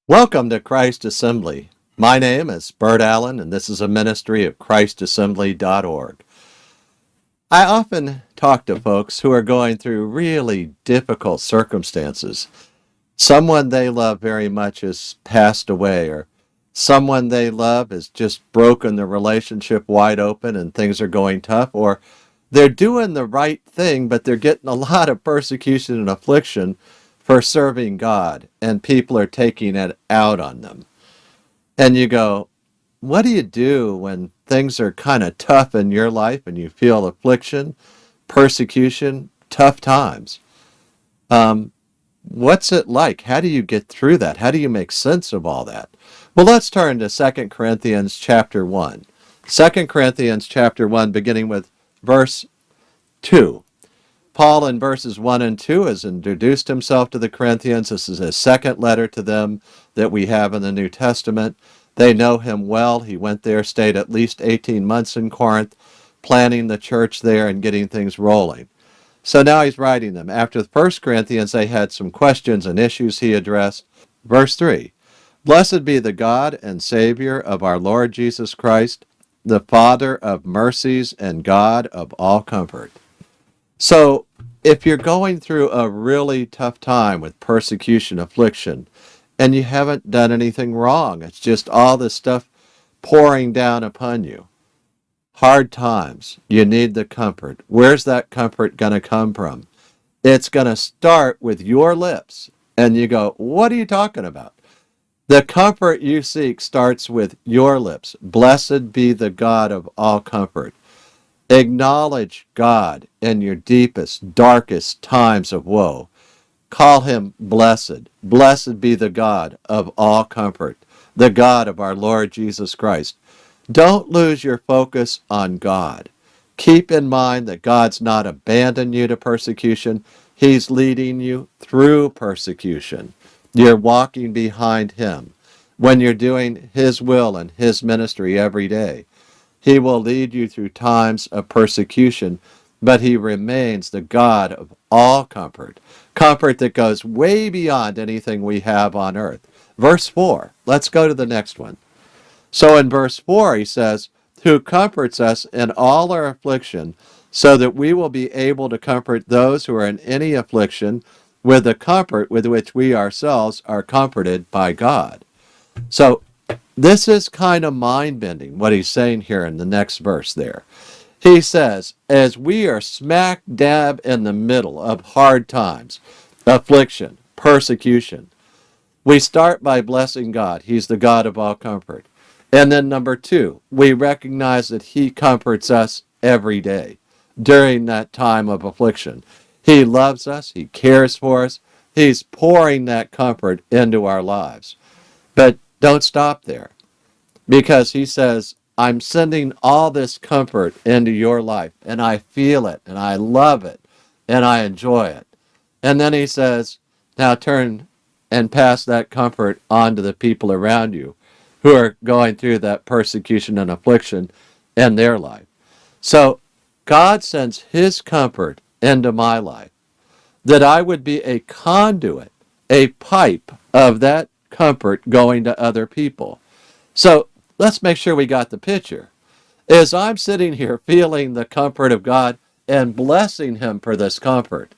Welcome to Christ Assembly. My name is Bert Allen, and this is a ministry of ChristAssembly.org. I often talk to folks who are going through really difficult circumstances. Someone they love very much has passed away, or someone they love has just broken the relationship wide open and things are going tough, or they're doing the right thing, but they're getting a lot of persecution and affliction for serving God, and people are taking it out on them. And you go, what do you do when things are kind of tough in your life and you feel affliction, persecution, tough times? Um, what's it like? How do you get through that? How do you make sense of all that? Well, let's turn to Second Corinthians chapter 1. 2 Corinthians chapter 1, beginning with verse 2. Paul in verses 1 and 2 has introduced himself to the Corinthians. This is his second letter to them that we have in the New Testament. They know him well. He went there, stayed at least 18 months in Corinth, planning the church there and getting things rolling. So now he's writing them. After the First Corinthians, they had some questions and issues he addressed. Verse 3, Blessed be the God and Savior of our Lord Jesus Christ, the Father of mercies and God of all comfort. So if you're going through a really tough time with persecution, affliction, and you haven't done anything wrong, it's just all this stuff pouring down upon you, hard times, you need the comfort. Where's that comfort going to come from? It's going to start with your lips. And you go, what are you talking about? The comfort you seek starts with your lips. Blessed be the God of all comfort. Acknowledge God in your deepest, darkest times of woe. Call him blessed. Blessed be the God of all comfort, the God of our Lord Jesus Christ. Don't lose your focus on God. Keep in mind that God's not abandoned you to persecution. He's leading you through persecution. You're walking behind him when you're doing his will and his ministry every day. He will lead you through times of persecution, but he remains the God of all comfort, comfort that goes way beyond anything we have on earth. Verse 4, let's go to the next one. So in verse 4, he says, who comforts us in all our affliction, so that we will be able to comfort those who are in any affliction with the comfort with which we ourselves are comforted by God. So this is kind of mind-bending, what he's saying here in the next verse there. He says, as we are smack dab in the middle of hard times, affliction, persecution, we start by blessing God. He's the God of all comfort. And then number 2, we recognize that he comforts us every day during that time of affliction. He loves us. He cares for us. He's pouring that comfort into our lives. But don't stop there, because he says, I'm sending all this comfort into your life, and I feel it, and I love it, and I enjoy it. And then he says, now turn and pass that comfort on to the people around you who are going through that persecution and affliction in their life. So God sends his comfort into my life, that I would be a conduit, a pipe of that comfort going to other people. So let's make sure we got the picture. As I'm sitting here feeling the comfort of God and blessing him for this comfort,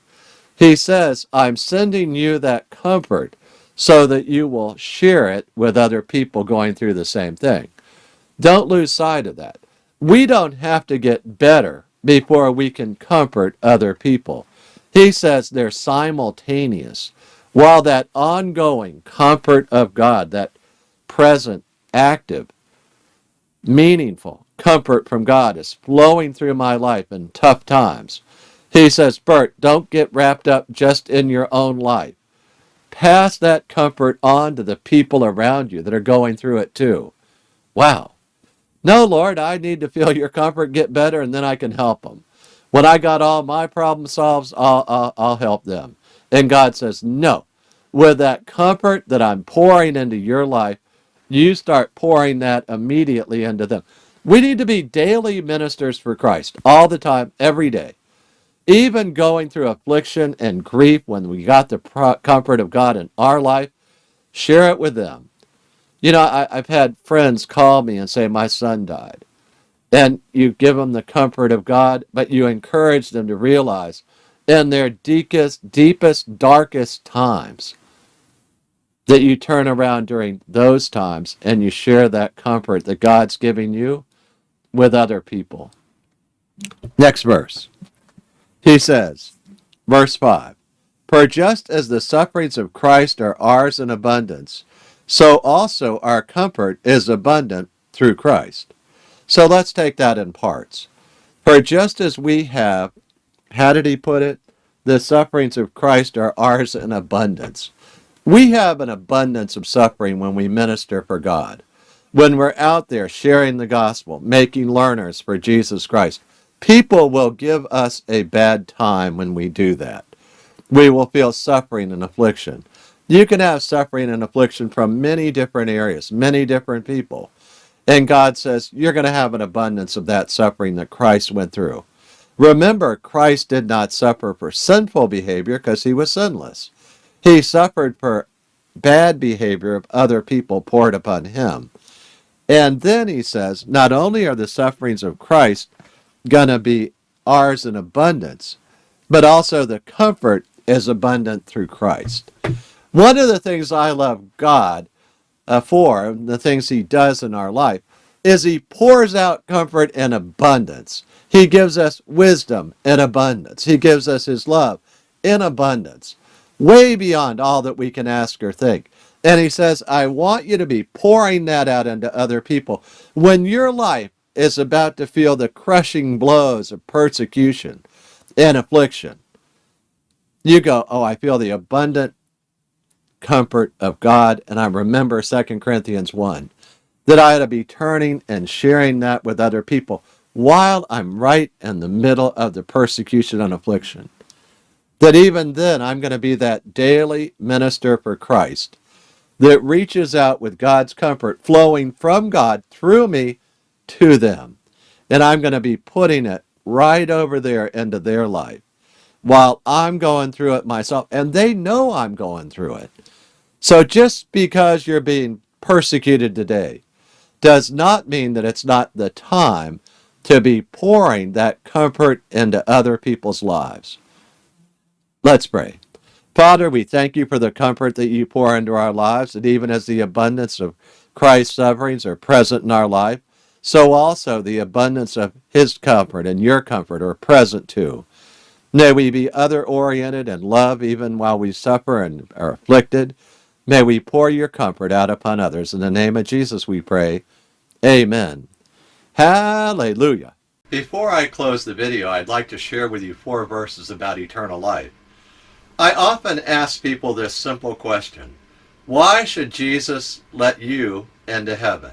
he says, I'm sending you that comfort so that you will share it with other people going through the same thing. Don't lose sight of that. We don't have to get better before we can comfort other people. He says they're simultaneous. While that ongoing comfort of God, that present, active, meaningful comfort from God is flowing through my life in tough times, he says, Bert, don't get wrapped up just in your own life. Pass that comfort on to the people around you that are going through it too. Wow. No, Lord, I need to feel your comfort get better, and then I can help them. When I got all my problem solved, I'll help them. And God says, no. With that comfort that I'm pouring into your life, you start pouring that immediately into them. We need to be daily ministers for Christ all the time, every day. Even going through affliction and grief, when we got the comfort of God in our life, Share it with them. I've had friends call me and say, my son died. And you give them the comfort of God, but you encourage them to realize in their deepest, darkest times that you turn around during those times and you share that comfort that God's giving you with other people. Next verse. He says, verse 5, "For just as the sufferings of Christ are ours in abundance, so also our comfort is abundant through Christ." So let's take that in parts. For just as we have, how did he put it? The sufferings of Christ are ours in abundance. We have an abundance of suffering when we minister for God. When we're out there sharing the gospel, making learners for Jesus Christ, people will give us a bad time when we do that. We will feel suffering and affliction. You can have suffering and affliction from many different areas, many different people. And God says, you're going to have an abundance of that suffering that Christ went through. Remember, Christ did not suffer for sinful behavior because he was sinless. He suffered for bad behavior of other people poured upon him. And then he says, not only are the sufferings of Christ going to be ours in abundance, but also the comfort is abundant through Christ. One of the things I love God for, the things he does in our life, is he pours out comfort in abundance. He gives us wisdom in abundance. He gives us his love in abundance, way beyond all that we can ask or think. And he says, I want you to be pouring that out into other people. When your life is about to feel the crushing blows of persecution and affliction, you go, oh, I feel the abundant comfort of God. And I remember 2 Corinthians 1, that I ought to be turning and sharing that with other people while I'm right in the middle of the persecution and affliction. That even then I'm going to be that daily minister for Christ that reaches out with God's comfort flowing from God through me to them. And I'm going to be putting it right over there into their life while I'm going through it myself. And they know I'm going through it. So just because you're being persecuted today does not mean that it's not the time to be pouring that comfort into other people's lives. Let's pray. Father, we thank you for the comfort that you pour into our lives, and even as the abundance of Christ's sufferings are present in our life, so also the abundance of his comfort and your comfort are present too. May we be other-oriented and love even while we suffer and are afflicted. May we pour your comfort out upon others. In the name of Jesus we pray. Amen. Hallelujah. Before I close the video, I'd like to share with you 4 verses about eternal life. I often ask people this simple question: why should Jesus let you into heaven?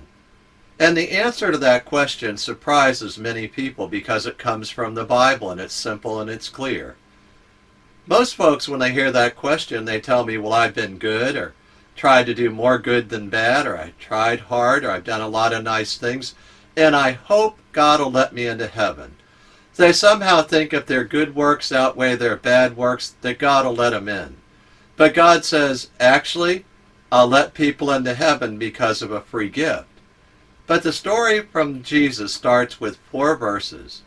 And the answer to that question surprises many people because it comes from the Bible and it's simple and it's clear. Most folks, when they hear that question, they tell me, well, I've been good, or tried to do more good than bad, or I tried hard, or I've done a lot of nice things, and I hope God will let me into heaven. They somehow think if their good works outweigh their bad works, that God will let them in. But God says, actually, I'll let people into heaven because of a free gift. But the story from Jesus starts with 4 verses,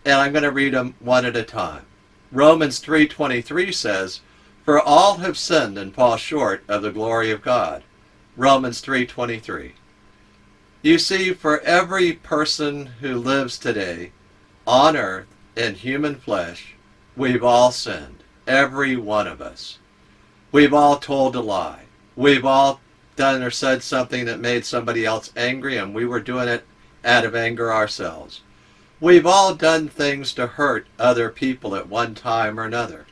and I'm going to read them one at a time. Romans 3:23 says, "For all have sinned and fall short of the glory of God." Romans 3:23. You see, for every person who lives today on earth in human flesh, we've all sinned. Every one of us. We've all told a lie. We've all done or said something that made somebody else angry, and we were doing it out of anger ourselves. We've all done things to hurt other people at one time or another.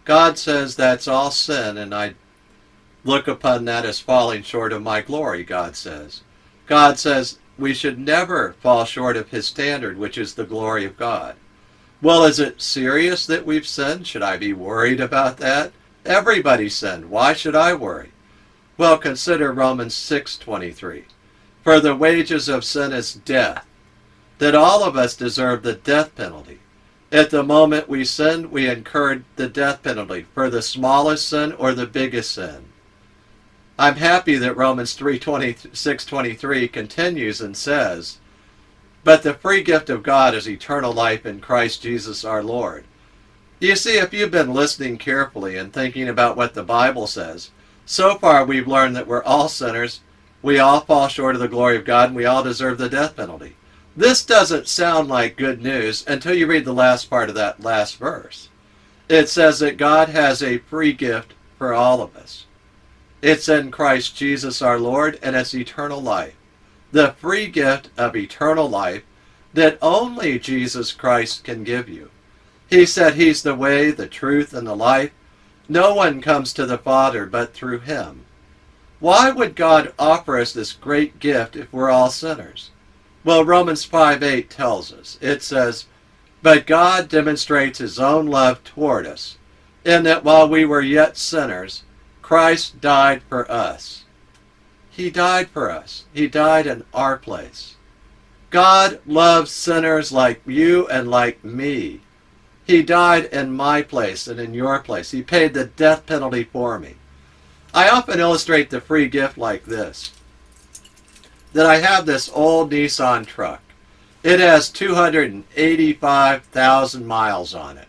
God says that's all sin, and I look upon that as falling short of my glory, God says. God says we should never fall short of his standard, which is the glory of God. Well, is it serious that we've sinned? Should I be worried about that? Everybody sinned. Why should I worry? Well, consider Romans 6:23. For the wages of sin is death, that all of us deserve the death penalty. At the moment we sinned, we incurred the death penalty for the smallest sin or the biggest sin. I'm happy that Romans 3:26-23 continues and says, "But the free gift of God is eternal life in Christ Jesus our Lord." You see, if you've been listening carefully and thinking about what the Bible says, so far we've learned that we're all sinners, we all fall short of the glory of God, and we all deserve the death penalty. This doesn't sound like good news until you read the last part of that last verse. It says that God has a free gift for all of us. It's in Christ Jesus our Lord, and it's eternal life. The free gift of eternal life that only Jesus Christ can give you. He said he's the way, the truth, and the life. No one comes to the Father but through him. Why would God offer us this great gift if we're all sinners? Well, Romans 5:8 tells us. It says, "But God demonstrates his own love toward us, in that while we were yet sinners, Christ died for us." He died for us. He died in our place. God loves sinners like you and like me. He died in my place and in your place. He paid the death penalty for me. I often illustrate the free gift like this. That I have this old Nissan truck. It has 285,000 miles on it.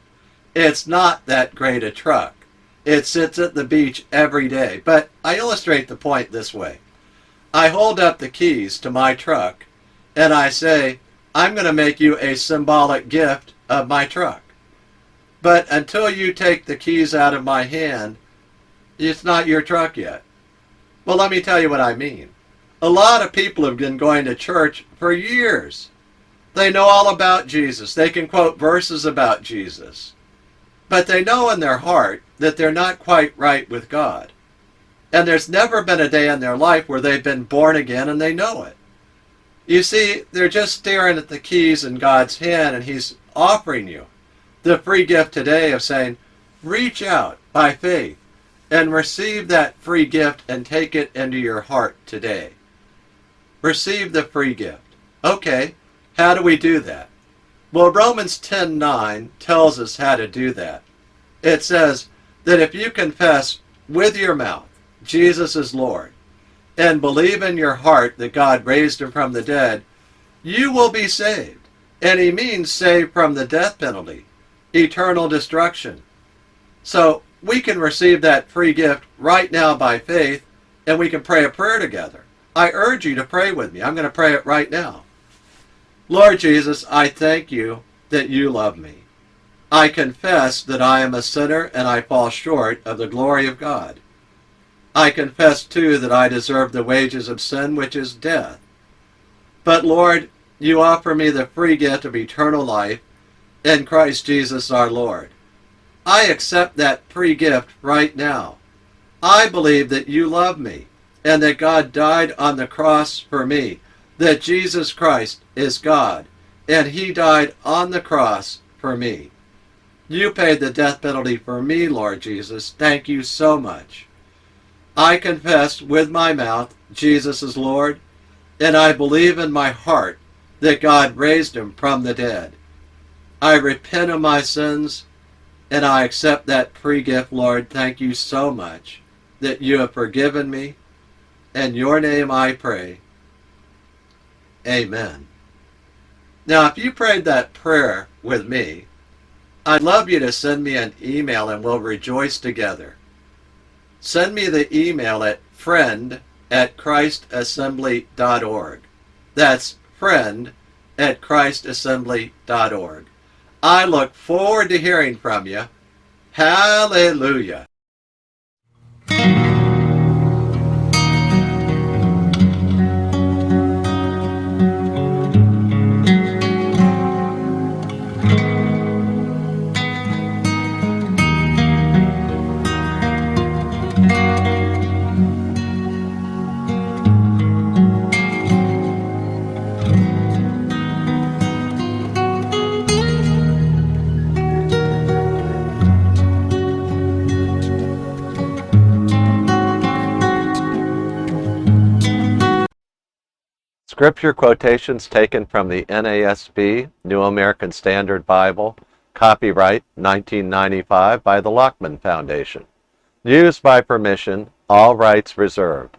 It's not that great a truck. It sits at the beach every day. But I illustrate the point this way. I hold up the keys to my truck and I say, I'm going to make you a symbolic gift of my truck. But until you take the keys out of my hand, it's not your truck yet. Well, let me tell you what I mean. A lot of people have been going to church for years. They know all about Jesus. They can quote verses about Jesus. But they know in their heart that they're not quite right with God. And there's never been a day in their life where they've been born again and they know it. You see, they're just staring at the keys in God's hand, and he's offering you the free gift today of saying, reach out by faith and receive that free gift and take it into your heart today. Receive the free gift. Okay, how do we do that? Well, Romans 10:9 tells us how to do that. It says that if you confess with your mouth Jesus is Lord and believe in your heart that God raised him from the dead, you will be saved. And he means saved from the death penalty, eternal destruction. So we can receive that free gift right now by faith, and we can pray a prayer together. I urge you to pray with me. I'm going to pray it right now. Lord Jesus, I thank you that you love me. I confess that I am a sinner and I fall short of the glory of God. I confess too that I deserve the wages of sin, which is death. But Lord, you offer me the free gift of eternal life in Christ Jesus our Lord. I accept that free gift right now. I believe that you love me and that God died on the cross for me, that Jesus Christ is God, and he died on the cross for me. You paid the death penalty for me, Lord Jesus. Thank you so much. I confess with my mouth Jesus is Lord, and I believe in my heart that God raised him from the dead. I repent of my sins, and I accept that free gift, Lord. Thank you so much that you have forgiven me. In your name I pray. Amen. Now, if you prayed that prayer with me, I'd love you to send me an email and we'll rejoice together. Send me the email at friend@christassembly.org. That's friend@christassembly.org. I look forward to hearing from you. Hallelujah. Scripture quotations taken from the NASB, New American Standard Bible, copyright 1995 by the Lockman Foundation. Used by permission, all rights reserved.